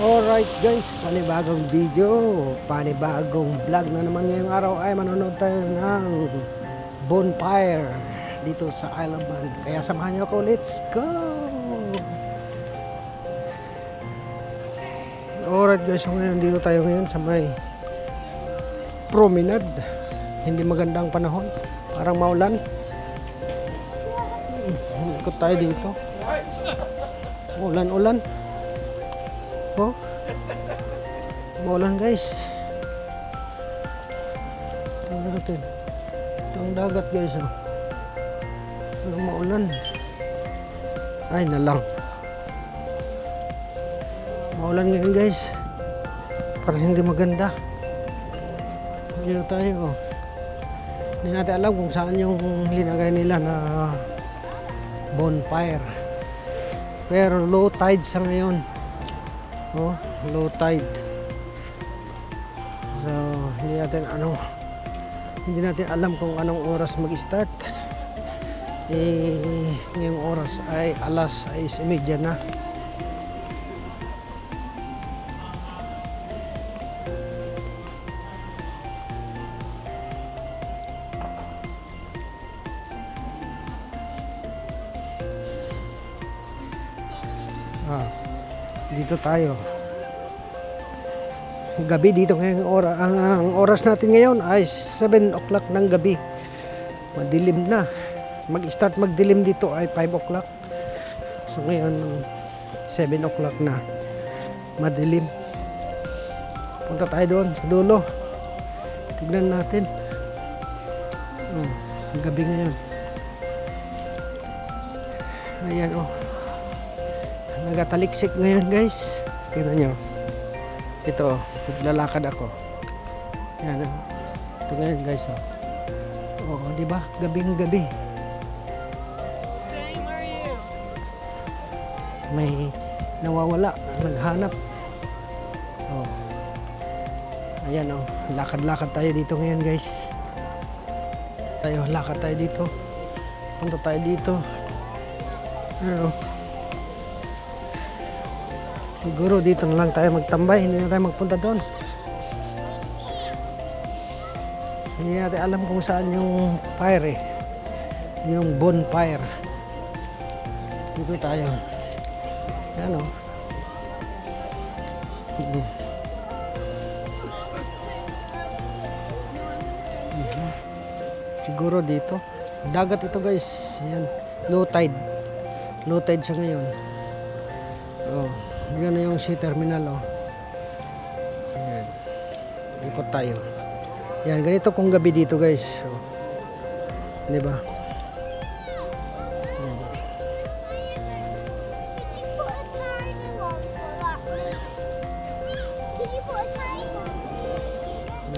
Alright guys, panibagong video, panibagong vlog na naman ngayong araw ay manonood tayo ng bonfire dito sa Isle of Man. Kaya samahan niyo ako, let's go! Alright guys, so ngayon dito tayo ngayon sa may promenade. Hindi magandang panahon, parang maulan. Ikot tayo dito. Ulan-ulan. Oh, maulan guys. Tingnan natin. Ito ang dagat guys. Oh. Pero maulan. Ay nalang. Maulan ngayon guys. Parang hindi maganda. Dito tayo. Oh. Hindi natin alam kung saan yung linagay nila na bonfire. Pero low tide sa ngayon. Oh, low tide. So, hindi natin alam kung anong oras mag-start. Ngayong oras ay alas 6:30 na. Dito tayo. Gabi dito ngayong oras. Ang oras natin ngayon ay 7 o'clock ng gabi. Madilim na. Mag-start magdilim dito ay 5 o'clock. So ngayon 7 o'clock na. Madilim. Punta tayo doon sa dulo. Tignan natin. Gabi ngayon. Ayan oh. Nagataliksik ngayon guys. Tingnan nyo. Ito, naglalakad ako. Yan. Ito ngayon guys. Oh, diba? Gabing gabi. May nawawala. Naghanap. Oh. Ayan oh. Lakad-lakad tayo dito ngayon guys. Lakad tayo dito. Punta tayo dito. Ano? Siguro dito na lang tayo magtambay, hindi na tayo magpunta doon. Hindi natin alam kung saan yung fire yung bonfire. Dito tayo. Yan o. Siguro dito. Dagat ito guys. Yan. Low tide. Low tide siya ngayon. Oh. Yan na yung sea terminal oh. Ayan. Ikot tayo. Yan, ganito kung gabi dito guys. So, di ba?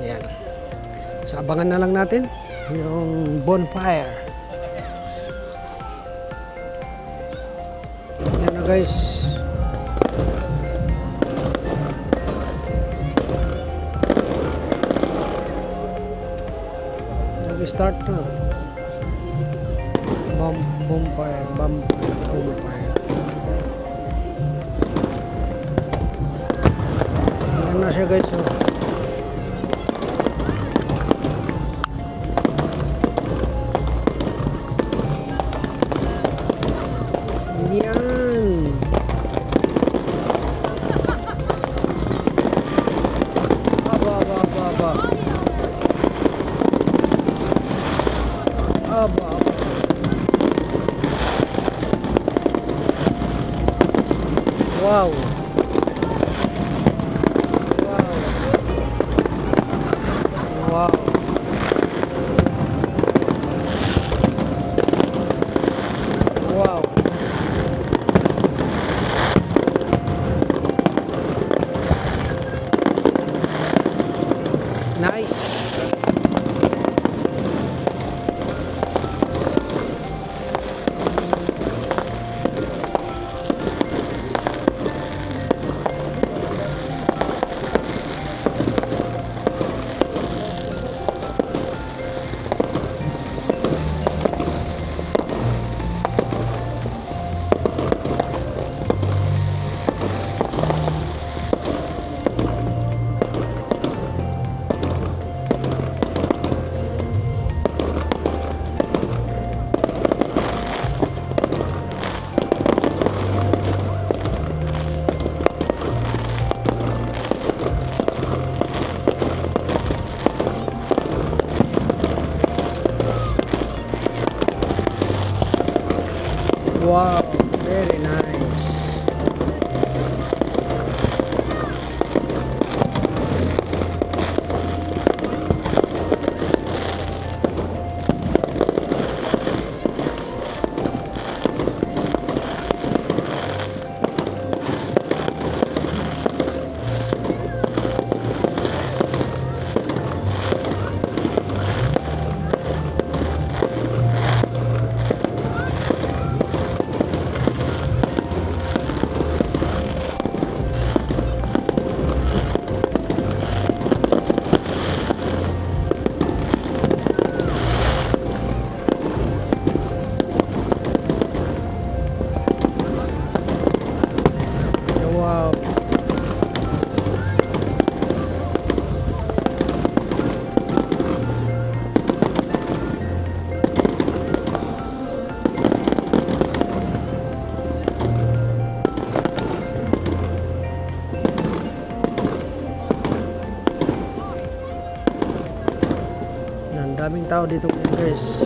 Yan. So, abangan na lang natin yung bonfire. Yan na guys. Start na bonfire. Ayan na siya guys oh. Yan wow. Wow. Wow. Nice. daming tao dito guys.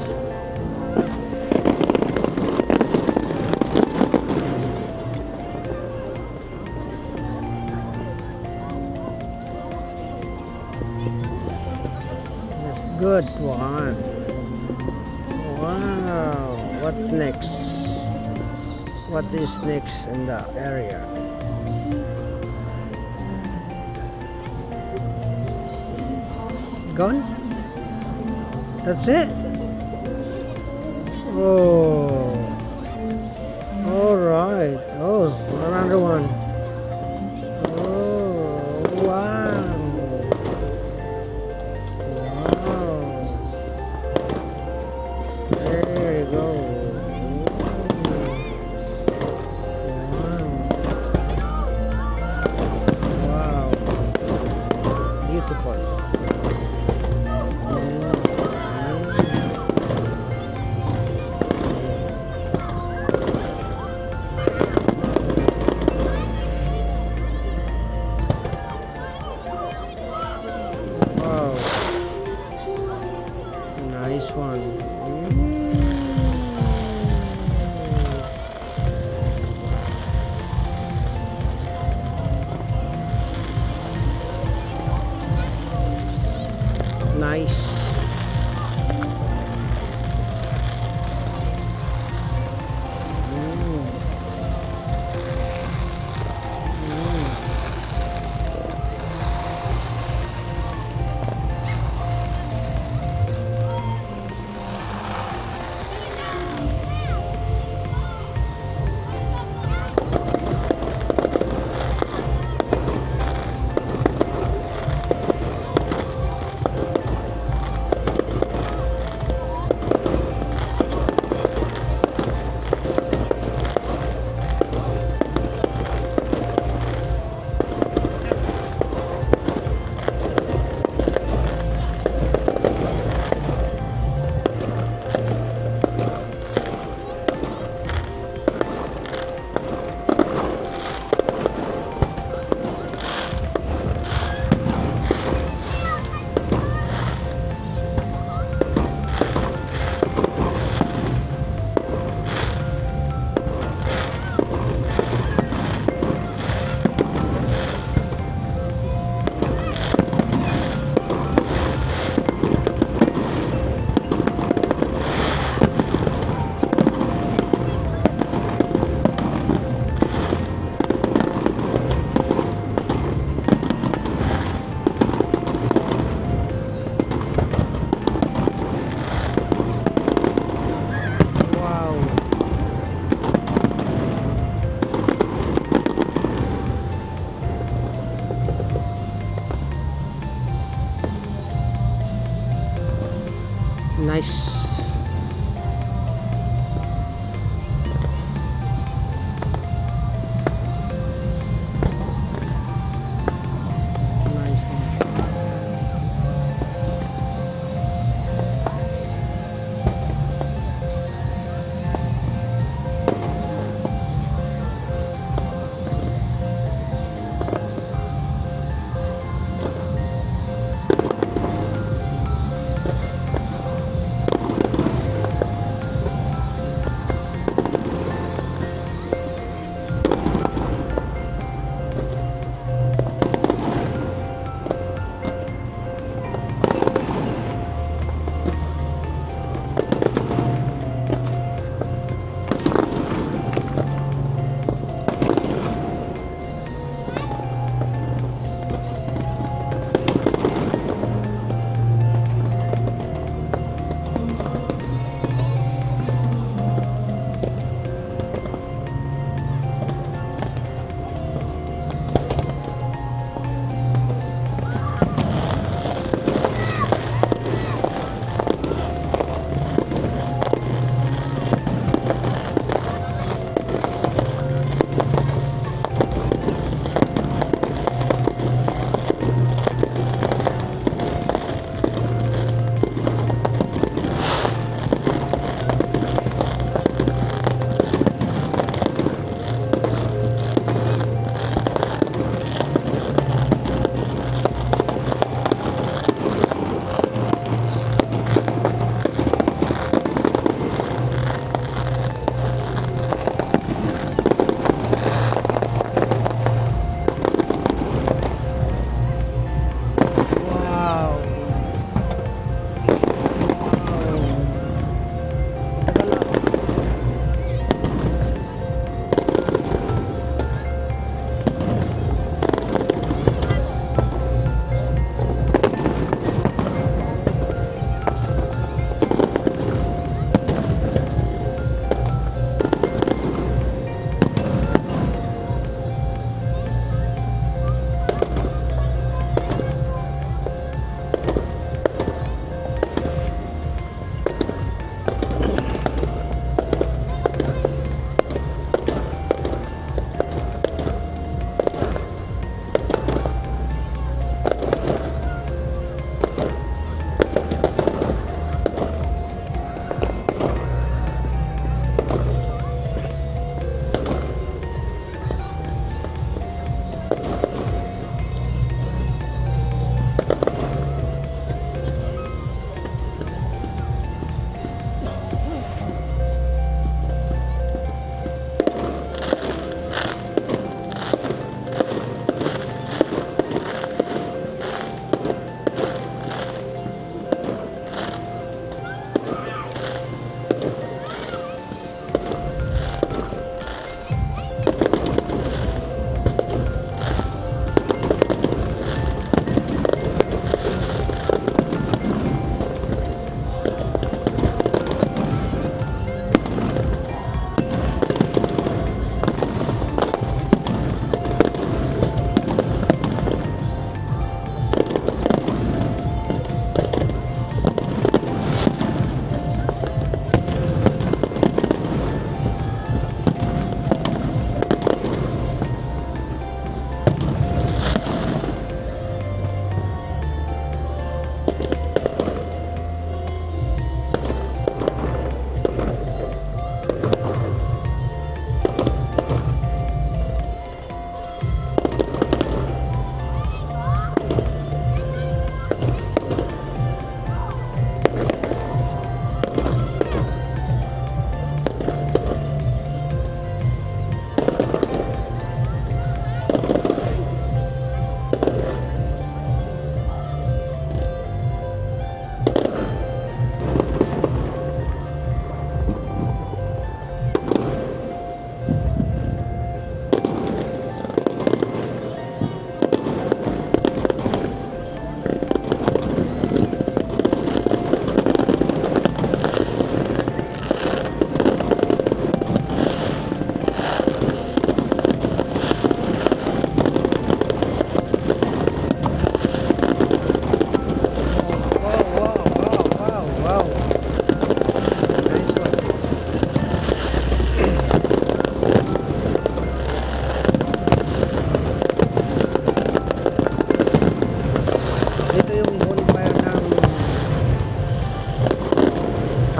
That's good one. Wow, what's next? What is next in the area? Gone? That's it? Oh, all right. Oh, another one. Oh, wow. Wow. There you go. Wow. Beautiful. Wow. Nice one. Nice. Wow. Nice. Nice one.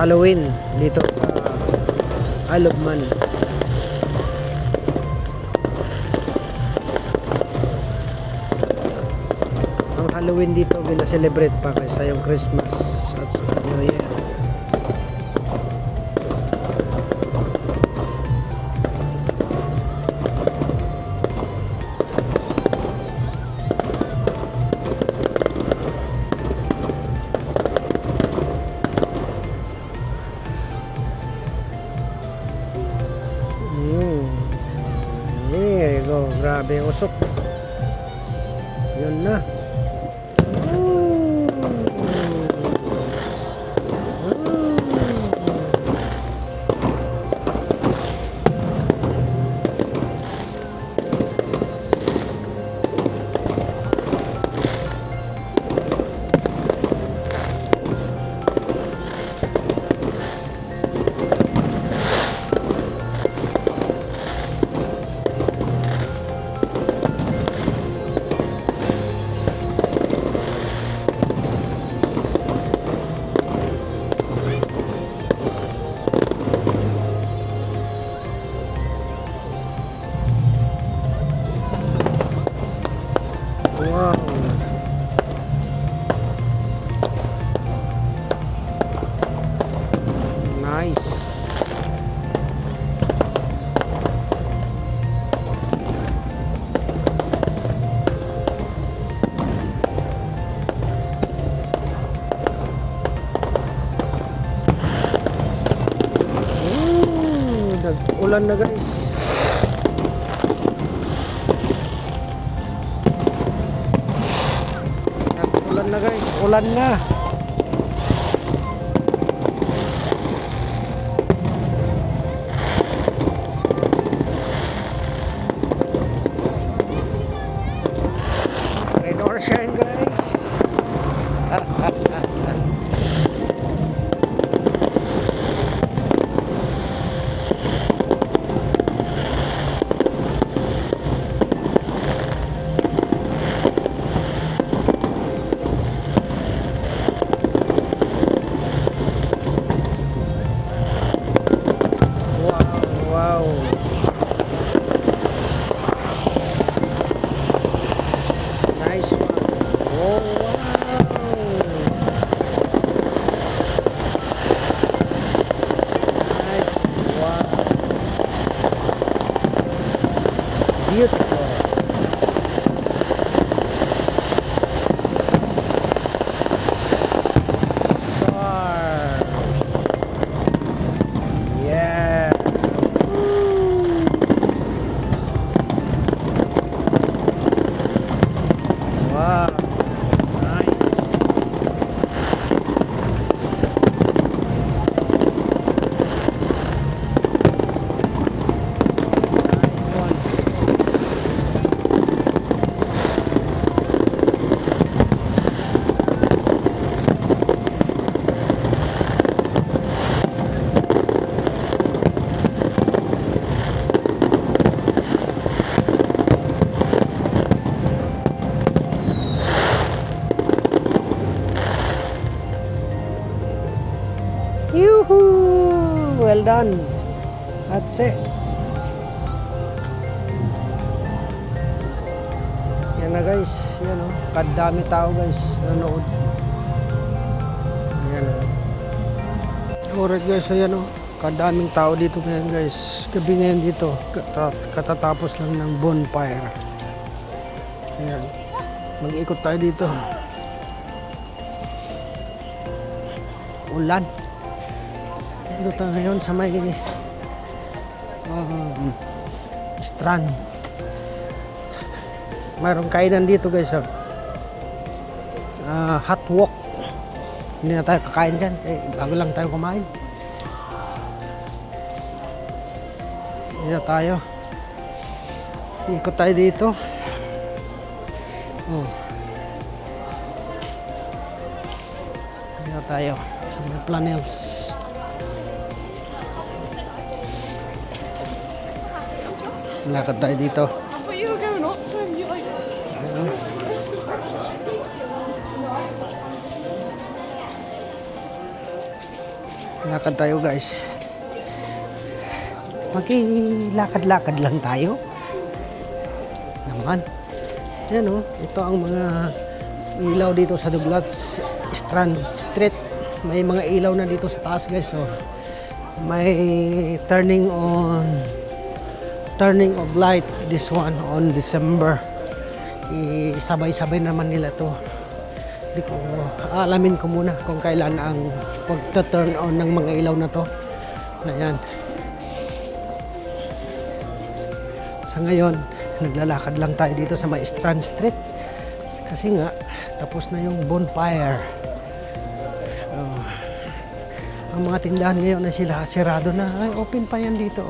Halloween dito sa Isle of Man. Ang Halloween dito gina-celebrate pa kaysa yung Christmas at sa New Year. There you go. Grabe yung usok. Yun na. Ooh. Wow. Nice. Nag-ulan na guys. Nag-ulan na guys. Ulan na. Rain or shine guys. Wow. Nice one. Oh, wow. Nice. Wow. Beautiful. Stars. Yeah. Wow, nice. Nice one. Yoo-hoo! Well done. That's it. Yan na guys. Yan o. Kadami tao guys. Nanood. Yan o. Alright guys. Ayan o. Kadaming tao dito ngayon guys. Gabi ngayon dito. Katatapos lang ng bonfire. Ayan. Mag-ikot tayo dito. Ulan. Dito tayo ngayon sa may strand. Mayroong kainan dito guys. Hot walk. Hindi na tayo kakain dyan. Bago lang tayo kumain. Dito tayo. Ikot tayo dito. Dito tayo. Sa may Planels. Lakad tayo dito. I thought you were going up to him. You like. Lakad tayo guys. Magkilakad-lakad lang tayo. Naman. Yan o. Ito ang mga ilaw dito sa Douglas Strand Street. May mga ilaw na dito sa taas guys. So, may turning of light. This one on December. Isabay-sabay naman nila to. Hindi ko alamin ko muna kung kailan ang pagta-turn on ng mga ilaw na to. Ayan. Sa ngayon, naglalakad lang tayo dito sa may Strand Street. Kasi nga, tapos na yung bonfire. Ang mga tindahan ngayon na sila sirado na. Ay, open pa yan dito.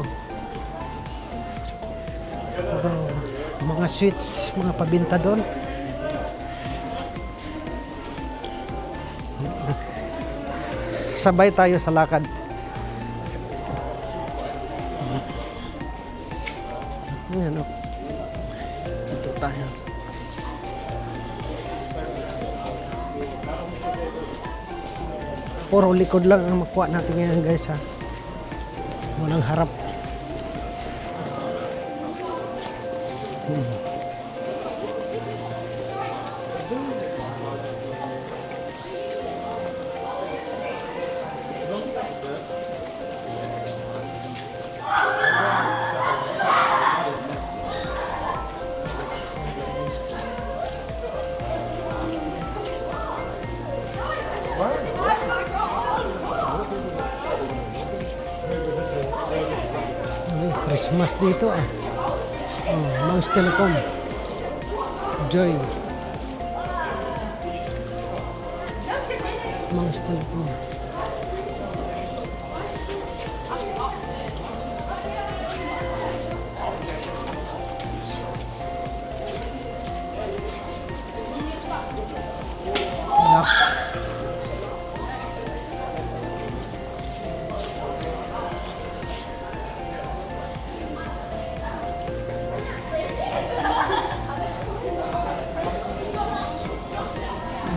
Mga sweets, mga pabinta doon. Sabay tayo sa lakad. Ayan o. Dito tayo. Puro likod lang ang makuha natin ngayon guys ha. Walang harap. Ay, Christmas dito ah. Oh, Mangs Telecom. Joy. Mangs Telecom. Lock.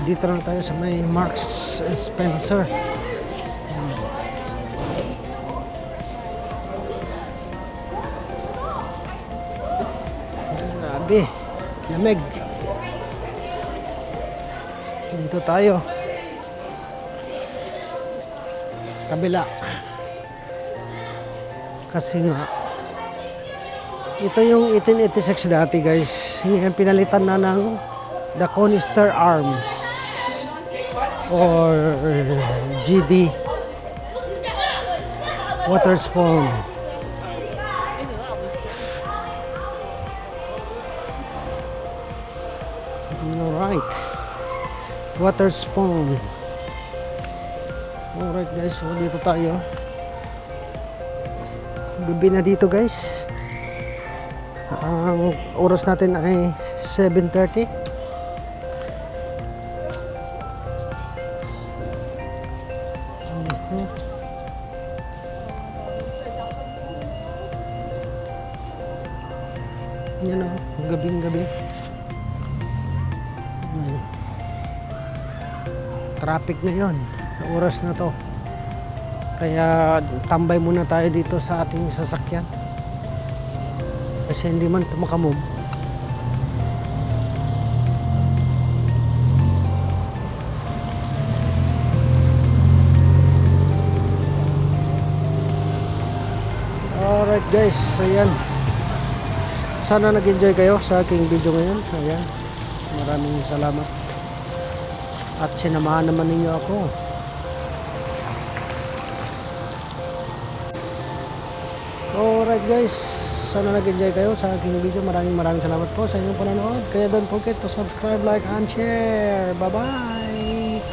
Dito lang tayo sa may Marks Spencer. Grabe, lamig. Dito tayo. Kabila. Kasi nga, ito yung 1886 dati guys. Ngayon pinalitan na ng the Conister Arms or GD Waterspoon. Alright, Waterspoon. Alright guys, so dito tayo. Gabi na dito guys. Ang oras natin ay 7:30. Yan o, gabing-gabi. Traffic na yon, oras na to. Kaya tambay muna tayo dito sa ating sasakyan. Kasi hindi man ito makamove. Alright guys, ayan. Sana nag-enjoy kayo sa aking video ngayon. Ayan. Maraming salamat. At sinamahan naman ninyo ako. Alright guys. Sana nag-enjoy kayo sa aking video. Maraming salamat po sa inyong panonood. Kaya don't forget to subscribe, like, and share. Bye-bye.